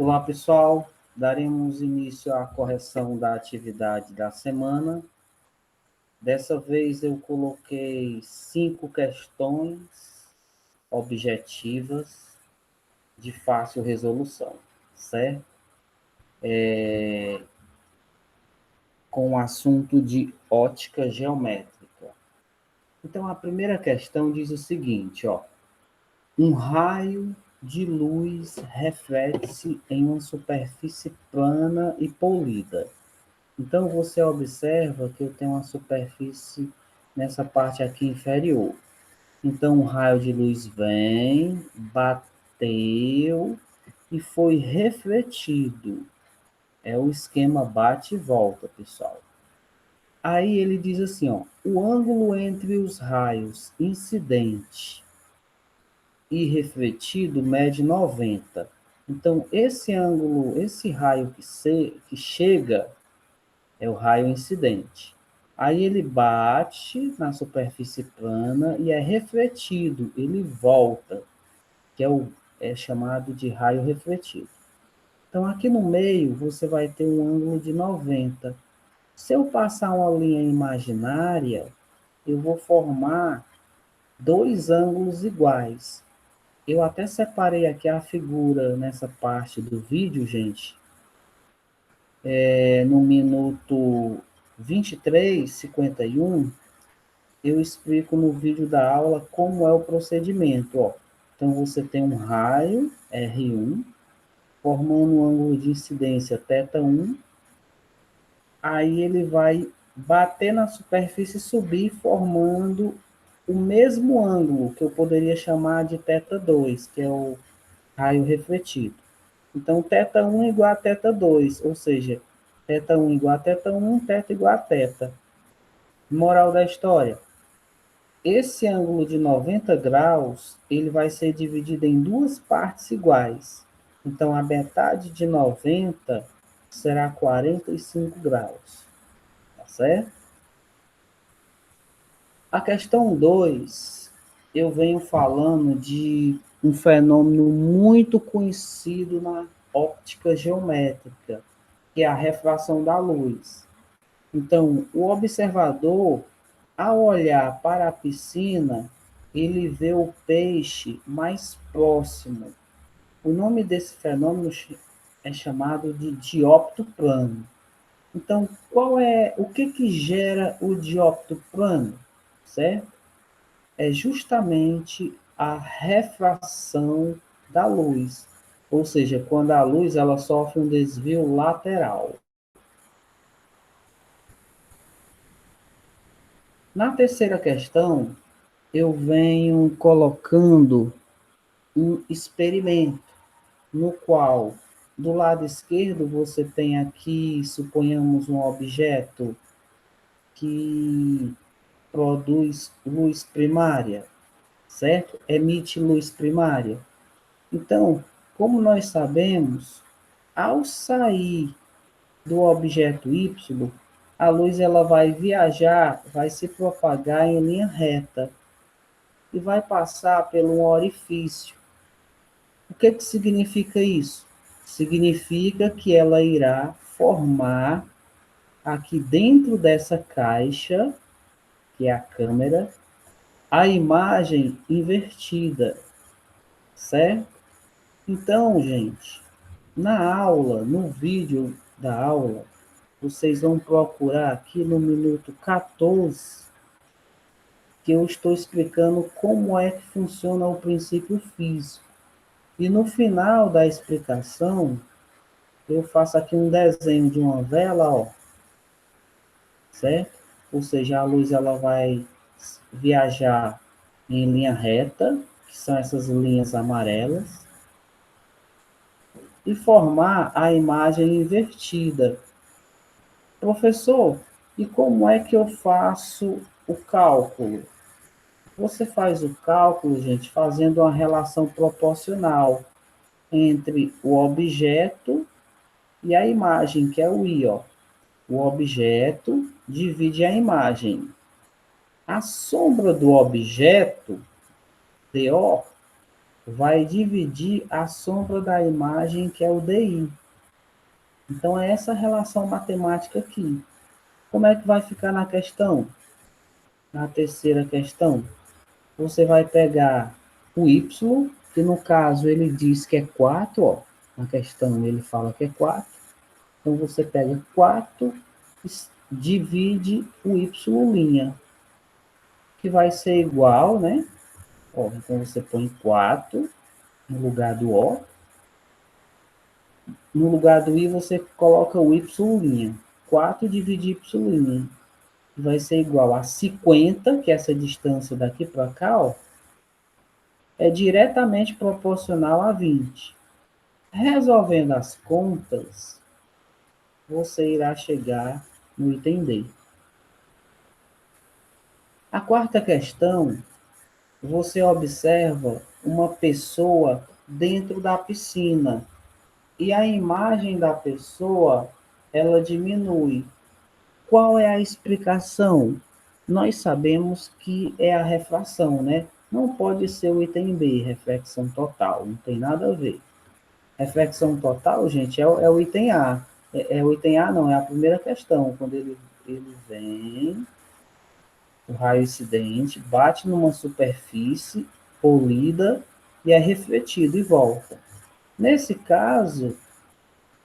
Olá, pessoal. Daremos início à correção da atividade da semana. Dessa vez eu coloquei 5 questões objetivas de fácil resolução, certo? Com o assunto de ótica geométrica. Então, a primeira questão diz o seguinte, ó. Um raio de luz reflete-se em uma superfície plana e polida. Então, você observa que eu tenho uma superfície nessa parte aqui inferior. Então, um raio de luz vem, bateu e foi refletido. É o esquema bate e volta, pessoal. Aí ele diz assim, ó, o ângulo entre os raios incidente e refletido mede 90. Então, esse ângulo, esse raio que chega é o raio incidente. Aí ele bate na superfície plana e é refletido, ele volta, que é chamado de raio refletido. Então, aqui no meio, você vai ter um ângulo de 90. Se eu passar uma linha imaginária, eu vou formar dois ângulos iguais. Eu até separei aqui a figura nessa parte do vídeo, gente. No minuto 23:51, eu explico no vídeo da aula como é o procedimento. Ó. Então, você tem um raio, R1, formando um ângulo de incidência θ1, aí ele vai bater na superfície e subir, formando o mesmo ângulo, que eu poderia chamar de θ2, que é o raio refletido. Então, θ1 é igual a θ2, ou seja, θ1 igual a θ1, θ igual a θ. Moral da história. Esse ângulo de 90 graus, ele vai ser dividido em duas partes iguais. Então, a metade de 90 será 45 graus. Tá certo? A questão 2, eu venho falando de um fenômeno muito conhecido na óptica geométrica, que é a refração da luz. Então, o observador, ao olhar para a piscina, ele vê o peixe mais próximo. O nome desse fenômeno é chamado de diópto plano. Então, o que gera o diópto plano, certo? É justamente a refração da luz, ou seja, quando a luz ela sofre um desvio lateral. Na terceira questão, eu venho colocando um experimento, no qual, do lado esquerdo, você tem aqui, suponhamos, um objeto que produz luz primária, certo? Emite luz primária. Então, como nós sabemos, ao sair do objeto Y, a luz ela vai viajar, vai se propagar em linha reta e vai passar por um orifício. O que significa isso? Significa que ela irá formar aqui dentro dessa caixa, que é a câmera, a imagem invertida, certo? Então, gente, na aula, no vídeo da aula, vocês vão procurar aqui no minuto 14, que eu estou explicando como é que funciona o princípio físico. E no final da explicação, eu faço aqui um desenho de uma vela, ó, certo? Ou seja, a luz ela vai viajar em linha reta, que são essas linhas amarelas, e formar a imagem invertida. Professor, e como é que eu faço o cálculo? Você faz o cálculo, gente, fazendo uma relação proporcional entre o objeto e a imagem, que é o I, ó. O objeto divide a imagem. A sombra do objeto, DO, vai dividir a sombra da imagem, que é o DI. Então, é essa relação matemática aqui. Como é que vai ficar na questão? Na terceira questão, você vai pegar o y, que no caso ele diz que é 4, ó. Na questão ele fala que é 4. Então, você pega 4, divide o y', que vai ser igual, né? Ó, então, você põe 4 no lugar do O. No lugar do I, você coloca o y'. 4 dividir y', vai ser igual a 50, que é essa distância daqui para cá, ó, é diretamente proporcional a 20. Resolvendo as contas, você irá chegar no item D. A quarta questão, você observa uma pessoa dentro da piscina e a imagem da pessoa, ela diminui. Qual é a explicação? Nós sabemos que é a refração, né? Não pode ser o item B, reflexão total, não tem nada a ver. Reflexão total, gente, é o item A. É o item A, não, é a primeira questão. Quando ele vem, o raio incidente, bate numa superfície polida e é refletido e volta. Nesse caso,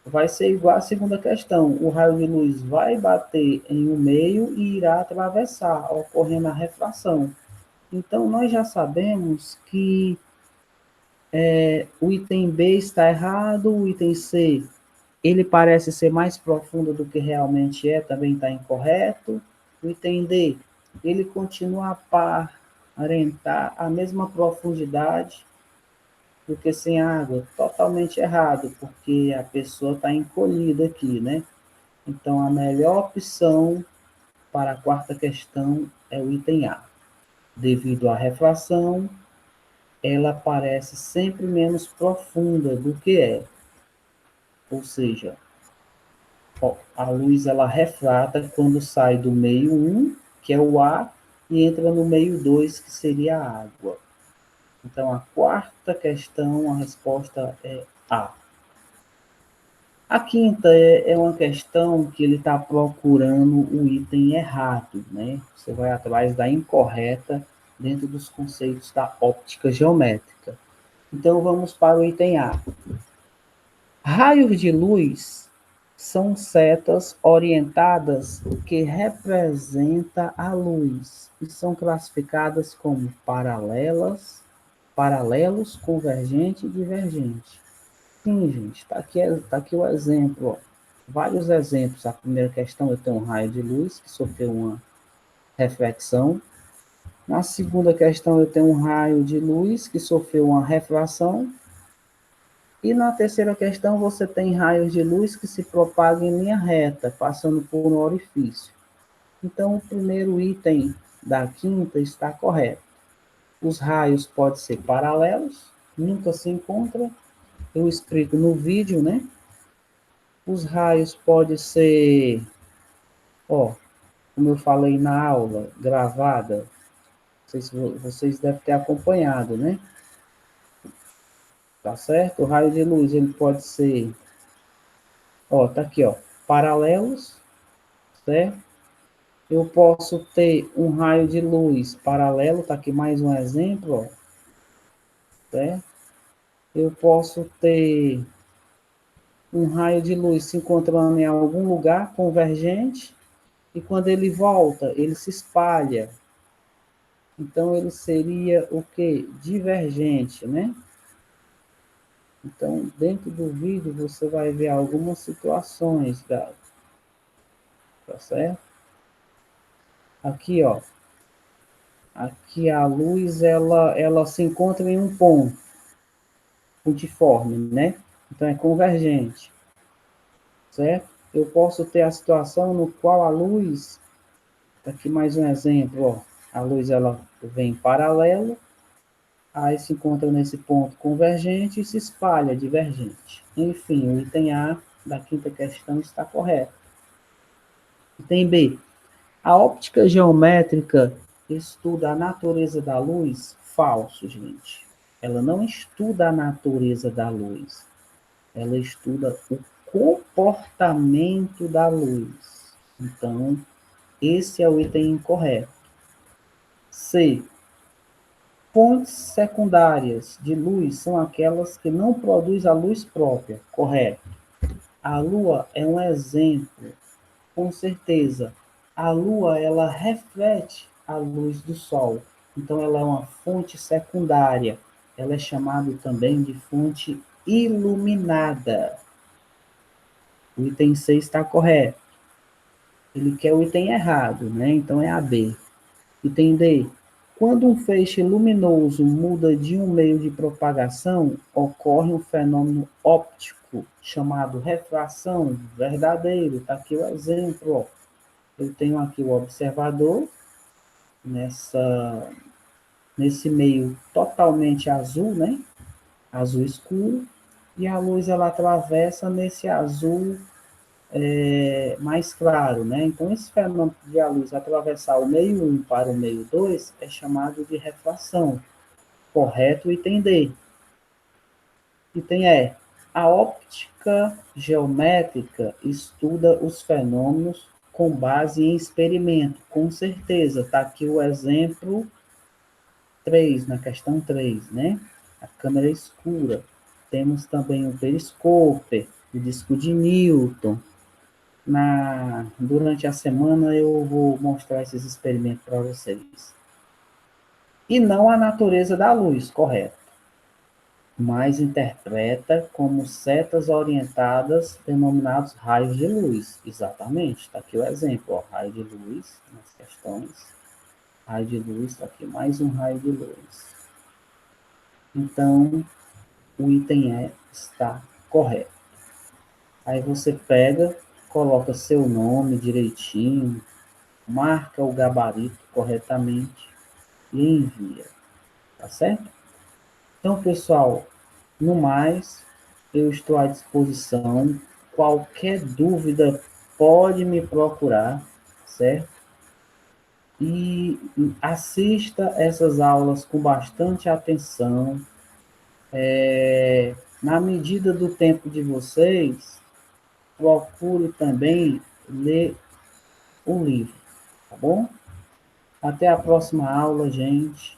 vai ser igual à segunda questão. O raio de luz vai bater em um meio e irá atravessar, ocorrendo a refração. Então, nós já sabemos que o item B está errado, o item C, ele parece ser mais profundo do que realmente é, também está incorreto. O item D, ele continua a aparentar a mesma profundidade do que sem água, totalmente errado, porque a pessoa está encolhida aqui, né? Então, a melhor opção para a quarta questão é o item A. Devido à refração, ela parece sempre menos profunda do que é. Ou seja, a luz ela refrata quando sai do meio 1, que é o A, e entra no meio 2, que seria a água. Então, a quarta questão, a resposta é A. A quinta é uma questão que ele está procurando o item errado, né? Você vai atrás da incorreta dentro dos conceitos da óptica geométrica. Então, vamos para o item A. Raios de luz são setas orientadas que representam a luz e são classificadas como paralelos, convergente e divergente. Sim, gente, tá aqui o exemplo, ó. Vários exemplos. A primeira questão, eu tenho um raio de luz que sofreu uma reflexão. Na segunda questão, eu tenho um raio de luz que sofreu uma refração. E na terceira questão, você tem raios de luz que se propagam em linha reta, passando por um orifício. Então, o primeiro item da quinta está correto. Os raios podem ser paralelos, nunca se encontram. Eu explico no vídeo, né? Os raios podem ser, ó, como eu falei na aula gravada, vocês devem ter acompanhado, né? Tá certo? O raio de luz, ele pode ser, ó, tá aqui, ó, paralelos, certo? Eu posso ter um raio de luz paralelo, tá aqui mais um exemplo, ó, certo? Eu posso ter um raio de luz se encontrando em algum lugar convergente, e quando ele volta, ele se espalha. Então, ele seria o quê? Divergente, né? Então, dentro do vídeo, você vai ver algumas situações, tá certo? Aqui, ó. Aqui a luz, ela se encontra em um ponto pontiforme, né? Então, é convergente, certo? Eu posso ter a situação no qual a luz, aqui mais um exemplo, ó. A luz, ela vem paralelo, aí se encontra nesse ponto convergente e se espalha divergente. Enfim, o item A da quinta questão está correto. Item B. A óptica geométrica estuda a natureza da luz? Falso, gente. ela não estuda a natureza da luz, ela estuda o comportamento da luz. Então, esse é o item incorreto. C. Fontes secundárias de luz são aquelas que não produzem a luz própria. Correto. A Lua é um exemplo, com certeza. A Lua, ela reflete a luz do Sol. Então, ela é uma fonte secundária. Ela é chamada também de fonte iluminada. O item C está correto. Ele quer o item errado, né? Então, é a B. Item D. Quando um feixe luminoso muda de um meio de propagação, ocorre um fenômeno óptico chamado refração. Verdadeiro. Está aqui o exemplo. Ó. Eu tenho aqui o observador nesse meio totalmente azul, né? Azul escuro. E a luz ela atravessa nesse azul mais claro, né? Então, esse fenômeno de a luz atravessar o meio 1 para o meio 2 é chamado de refração. Correto, item D. Item E. A óptica geométrica estuda os fenômenos com base em experimento. Com certeza, está aqui o exemplo 3, na questão 3, né? A câmera escura. Temos também o periscópio, o disco de Newton. Durante a semana eu vou mostrar esses experimentos para vocês. E não a natureza da luz, correto. Mas interpreta como setas orientadas, denominados raios de luz. Exatamente, está aqui o exemplo, ó, raio de luz, nas questões. Raio de luz, está aqui mais um raio de luz. Então, o item E está correto. Aí você pega, coloca seu nome direitinho, marca o gabarito corretamente e envia, tá certo? Então, pessoal, no mais, eu estou à disposição. Qualquer dúvida pode me procurar, certo? E assista essas aulas com bastante atenção. Na medida do tempo de vocês, procure também ler o livro, tá bom? Até a próxima aula, gente.